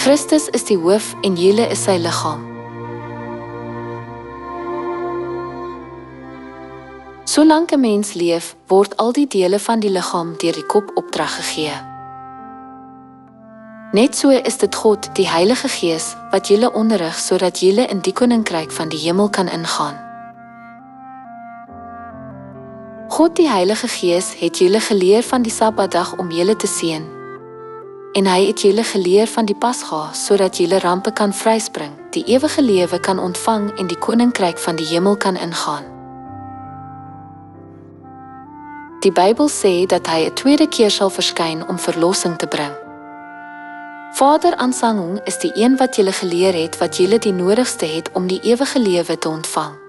Christus is die hoof en julle is sy liggaam. Solank 'n mens leef, word al die dele van die liggaam deur die kop opdrag gegee. Net so is dit God, die Heilige Gees, wat julle onderrig sodat julle in die koninkryk van die hemel kan ingaan. God, die Heilige Gees, het julle geleer van die Sabbatdag om julle te seën. En hy het julle geleer van die Pasga, sodat julle rampe kan vryspring, die ewige lewe kan ontvang en die koninkryk van die hemel kan ingaan. Die Bybel sê dat hy 'n tweede keer sal verskyn om verlossing te bring. Vader Aansangong is die een wat julle geleer het wat julle die nodigste het om die ewige lewe te ontvang.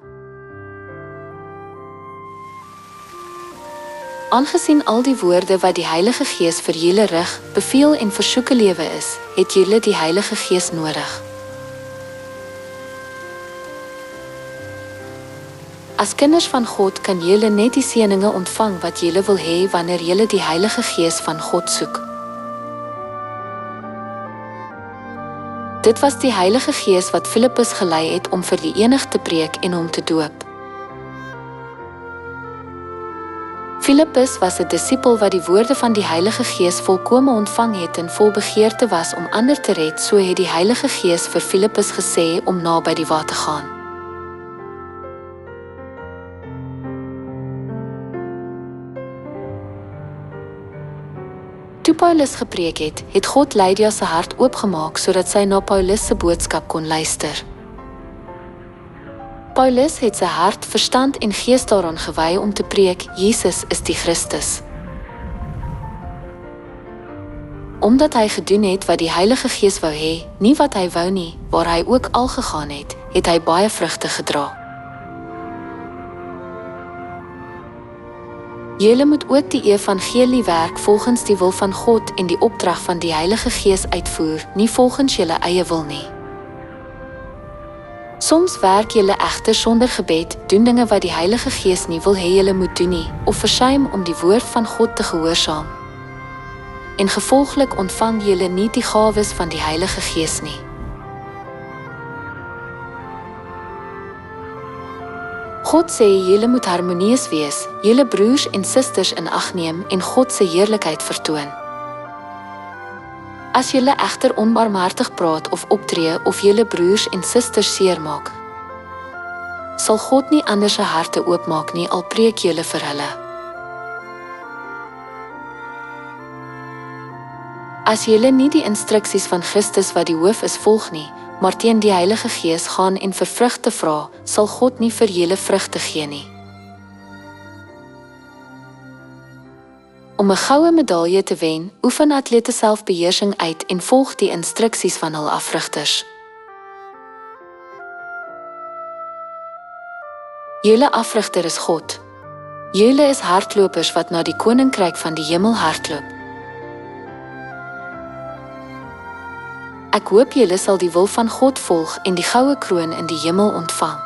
Aangesien al die woorde wat die Heilige Gees vir julle rig, beveel en versoeke lewe is, het julle die Heilige Gees nodig. As kinders van God kan julle net die seëninge ontvang wat julle wil hê wanneer julle die Heilige Gees van God soek. Dit was die Heilige Gees wat Filippus gelei het om vir die enig te preek en hom te doop. Filippus was 'n disipel wat die woorde van die Heilige Gees volkome ontvang het en vol begeerte was om ander te red, so het die Heilige Gees vir Filippus gesê om naby die water te gaan. Toe Paulus gepreek het, het God Lydia se hart oopgemaak sodat sy na Paulus se boodskap kon luister. Paulus het sy hart, verstand en gees daaraan gewy om te preek, Jesus is die Christus. Omdat hy gedoen het wat die Heilige Gees wou hê, nie wat hy wou nie, waar hy ook al gegaan het hy baie vrugte gedra. Julle moet ook die evangelie werk volgens die wil van God en die opdrag van die Heilige Gees uitvoer, nie volgens julle eie wil nie. Soms werk julle egter sonder gebed, doen dinge wat die Heilige Gees nie wil hê julle moet doen nie, of versuim om die woord van God te gehoorsaam. En gevolglik ontvang julle nie die gawes van die Heilige Gees nie. God sê julle moet harmonieus wees, julle broers en susters in ag neem en God se heerlikheid vertoon. As julle egter onbarmhartig praat of optree of julle broers en susters seermaak, sal God nie ander se harte oopmaak nie al preek julle vir hulle. As julle nie die instruksies van Christus wat die hoof is volg nie, maar teen die Heilige Gees gaan en vir vrugte vra, sal God nie vir julle vrugte gee nie. Om 'n goue medalje te wen, oefen atlete selfbeheersing uit en volg die instruksies van hul afrigters. Julle afrigter is God. Julle is hardlopers wat na die koninkryk van die hemel hardloop. Ek hoop julle sal die wil van God volg en die goue kroon in die hemel ontvang.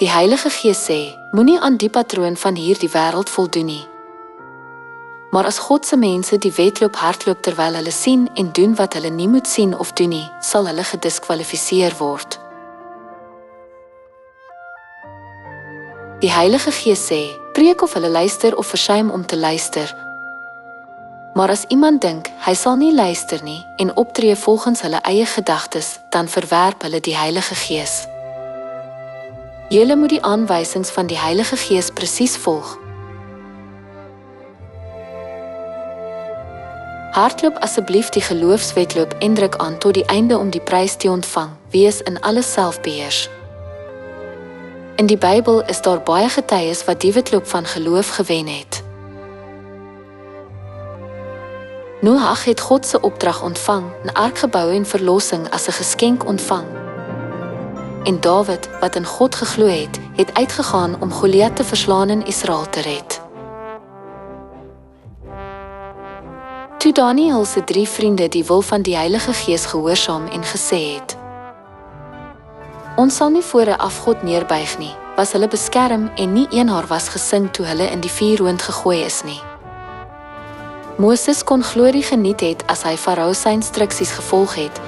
Die Heilige Gees sê, moenie aan die patroon van hierdie wêreld voldoen nie. Maar as God se mense die wedloop hardloop terwyl hulle sien en doen wat hulle nie moet sien of doen nie, sal hulle gediskwalifiseer word. Die Heilige Gees sê, preek of hulle luister of versuim om te luister. Maar as iemand dink, hy sal nie luister nie en optree volgens hulle eie gedagtes, dan verwerp hulle die Heilige Gees. Julle moet die aanwysings van die Heilige Gees presies volg. Hardloop asseblief die geloofswedloop en druk aan tot die einde om die prys te ontvang, wees in alles selfbeheers. In die Bybel is daar baie getuies wat die wedloop van geloof gewen het. Noag het God se opdrag ontvang, 'n ark gebou en verlossing as 'n geskenk ontvang. En Dawid, wat in God geglo het, het uitgegaan om Goliat te verslaan en Israel te red. Toe Daniël se 3 vriende die wil van die Heilige Gees gehoorsaam en gesê het, ons sal nie voor 'n afgod neerbuig nie, was hulle beskerm en nie een haar was gesing toe hulle in die vuurhoond gegooi is nie. Moses kon glorie geniet het as hy Farao se instruksies gevolg het,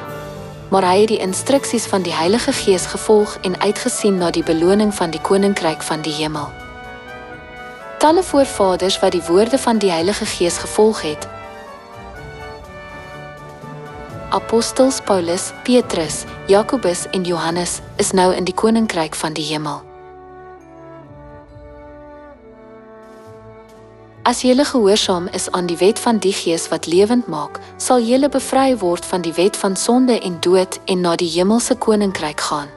maar hy het die instruksies van die Heilige Gees gevolg en uitgesien na die beloning van die koninkryk van die hemel. Talle voorvaders wat die woorde van die Heilige Gees gevolg het, Apostels Paulus, Petrus, Jakobus en Johannes, is nou in die koninkryk van die hemel. As julle gehoorsaam is aan die wet van die Gees wat lewend maak, sal julle bevry word van die wet van sonde en dood en na die hemelse koninkryk gaan.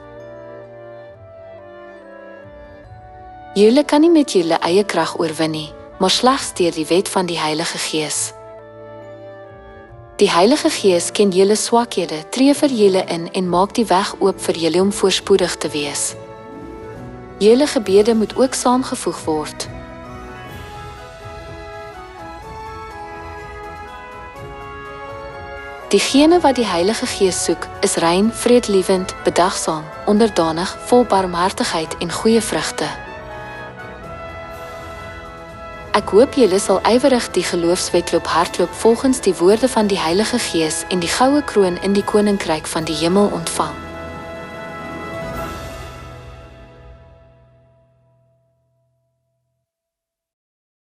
Julle kan nie met julle eie krag oorwin nie, maar slegs deur die wet van die Heilige Gees. Die Heilige Gees ken julle swakhede, tree vir julle in en maak die weg oop vir julle om voorspoedig te wees. Julle gebede moet ook saamgevoeg word. Diegene wat die Heilige Gees soek, is rein, vredelievend, bedagsaam, onderdanig, vol barmhartigheid en goeie vrugte. Ek hoop julle sal ywerig die geloofswedloop hardloop volgens die woorde van die Heilige Gees en die goue kroon in die koninkryk van die hemel ontvang.